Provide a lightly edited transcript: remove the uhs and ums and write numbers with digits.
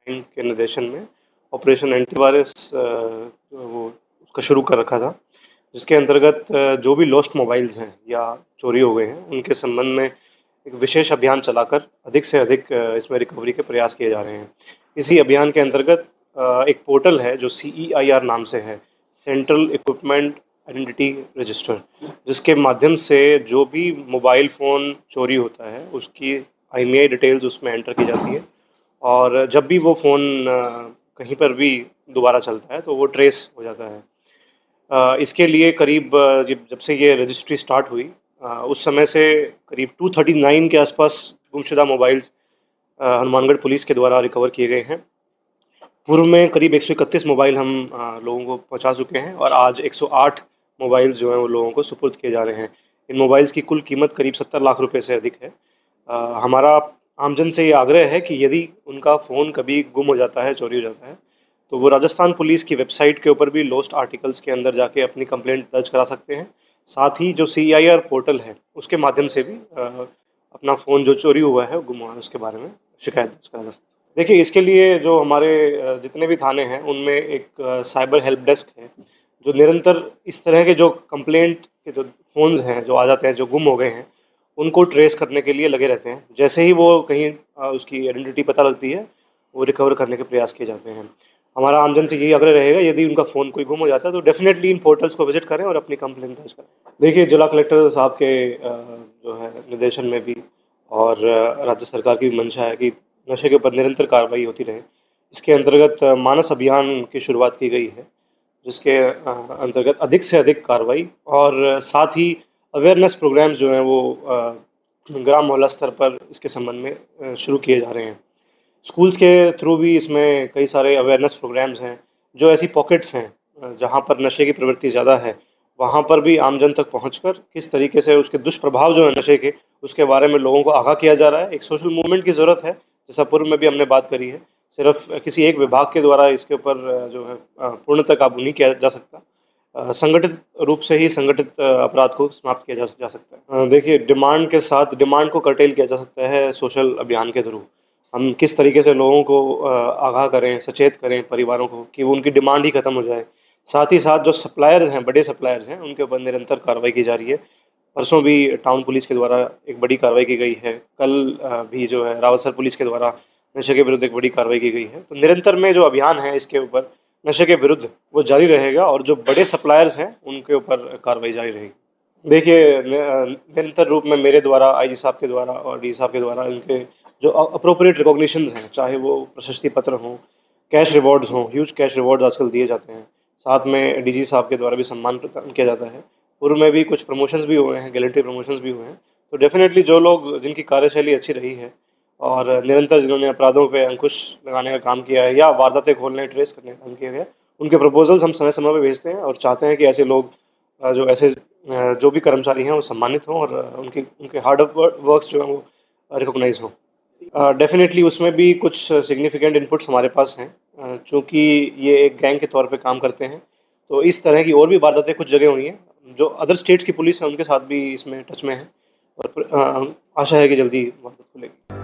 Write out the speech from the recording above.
के निर्देशन में ऑपरेशन एंटीवायरस वो उसका शुरू कर रखा था, जिसके अंतर्गत जो भी लॉस्ट मोबाइल्स हैं या चोरी हो गए हैं, उनके संबंध में एक विशेष अभियान चलाकर अधिक से अधिक इसमें रिकवरी के प्रयास किए जा रहे हैं। इसी अभियान के अंतर्गत एक पोर्टल है जो CEIR नाम से है, सेंट्रल इक्विपमेंट आइडेंटिटी रजिस्टर, जिसके माध्यम से जो भी मोबाइल फ़ोन चोरी होता है, उसकी IMEI डिटेल्स उसमें एंटर की जाती है और जब भी वो फ़ोन कहीं पर भी दोबारा चलता है, तो वो ट्रेस हो जाता है। इसके लिए करीब जब जब से ये रजिस्ट्री स्टार्ट हुई, उस समय से करीब 239 के आसपास गुमशुदा मोबाइल्स हनुमानगढ़ पुलिस के द्वारा रिकवर किए गए हैं। पूर्व में करीब 131 मोबाइल हम लोगों को पहुंचा चुके हैं और आज 108 मोबाइल्स जो हैं वो लोगों को सुपुर्द किए जा रहे हैं। इन मोबाइल्स की कुल कीमत करीब 70 लाख रुपए से अधिक है। हमारा आमजन से ये आग्रह है कि यदि उनका फ़ोन कभी गुम हो जाता है, चोरी हो जाता है, तो वो राजस्थान पुलिस की वेबसाइट के ऊपर भी लॉस्ट आर्टिकल्स के अंदर जाके अपनी कंप्लेंट दर्ज करा सकते हैं। साथ ही जो CEIR पोर्टल है, उसके माध्यम से भी अपना फ़ोन जो चोरी हुआ है, गुम हुआ है, उसके बारे में शिकायत दर्ज करा जा सकता है। देखिए, इसके लिए जो हमारे जितने भी थाने हैं, उनमें एक साइबर हेल्प डेस्क है, जो निरंतर इस तरह के जो कंप्लेंट के जो फ़ोन्स हैं, जो आ जाते हैं, जो गुम हो गए हैं, उनको ट्रेस करने के लिए लगे रहते हैं। जैसे ही वो कहीं उसकी आइडेंटिटी पता लगती है, वो रिकवर करने के प्रयास किए जाते हैं। हमारा आमजन से यही आग्रह रहेगा, यदि उनका फ़ोन कोई गुम हो जाता है, तो डेफ़िनेटली इन पोर्टल्स को विज़िट करें और अपनी कंप्लेंट दर्ज करें। देखिए, जिला कलेक्टर साहब के जो है निर्देशन में भी और राज्य सरकार की भी मंशा है कि नशे के ऊपर निरंतर कार्रवाई होती रहे। इसके अंतर्गत मानस अभियान की शुरुआत की गई है, जिसके अंतर्गत अधिक से अधिक कार्रवाई और साथ ही अवेयरनेस प्रोग्राम्स जो हैं वो ग्राम मोहल्ला स्तर पर इसके संबंध में शुरू किए जा रहे हैं। स्कूल्स के थ्रू भी इसमें कई सारे अवेयरनेस प्रोग्राम्स हैं, जो ऐसी पॉकेट्स हैं जहाँ पर नशे की प्रवृत्ति ज़्यादा है, वहाँ पर भी आमजन तक पहुँचकर किस तरीके से उसके दुष्प्रभाव जो है नशे के, उसके बारे में लोगों को आगाह किया जा रहा है। एक सोशल मूवमेंट की ज़रूरत है, जैसा पूर्व में भी हमने बात करी है। सिर्फ किसी एक विभाग के द्वारा इसके ऊपर जो है पूर्णतः काबू नहीं किया जा सकता। संगठित रूप से ही संगठित अपराध को समाप्त किया जा सकता है। देखिए, डिमांड के साथ डिमांड को कर्टेल किया जा सकता है सोशल अभियान के थ्रू। हम किस तरीके से लोगों को आगाह करें, सचेत करें परिवारों को कि वो उनकी डिमांड ही खत्म हो जाए। साथ ही साथ जो सप्लायर्स हैं, बड़े सप्लायर्स हैं, उनके ऊपर निरंतर कार्रवाई की जा रही है। परसों भी टाउन पुलिस के द्वारा एक बड़ी कार्रवाई की गई है। कल भी जो है रावतसर पुलिस के द्वारा नशे के विरुद्ध एक बड़ी कार्रवाई की गई है। तो निरंतर में जो अभियान है इसके ऊपर नशे के विरुद्ध, वो जारी रहेगा और जो बड़े सप्लायर्स हैं उनके ऊपर कार्रवाई जारी रहेगी। देखिए, निरंतर रूप में मेरे द्वारा, IG साहब के द्वारा और DG साहब के द्वारा इनके जो अप्रोप्रिएट रिकॉग्निशंस हैं, चाहे वो प्रशस्ति पत्र हों, कैश रिवॉर्ड्स हों, ह्यूज कैश रिवॉर्ड्स आजकल दिए जाते हैं। साथ में DG साहब के द्वारा भी सम्मान प्रदान किया जाता है। पूर्व में भी कुछ प्रमोशंस भी हुए हैं, गैलेंट्री प्रमोशंस भी हुए हैं। तो डेफिनेटली जो लोग जिनकी कार्यशैली अच्छी रही है और निरंतर जिन्होंने अपराधों पे अंकुश लगाने का काम किया है या वारदातें खोलने, ट्रेस करने का काम किया है, उनके प्रपोजल्स हम समय-समय पे भेजते हैं और चाहते हैं कि ऐसे लोग जो ऐसे जो भी कर्मचारी हैं वो सम्मानित हों और उनके उनके हार्ड वर्क्स जो हैं वो रिकॉग्नाइज हों। डेफिनेटली उसमें भी कुछ सिग्निफिकेंट इनपुट्स हमारे पास हैं, चूँकि ये एक गैंग के तौर पे काम करते हैं, तो इस तरह की और भी वारदातें कुछ जगह हुई हैं, जो अदर स्टेट्स की पुलिस है उनके साथ भी इसमें टच में है और आशा है कि जल्दी वारदात खुलेगी।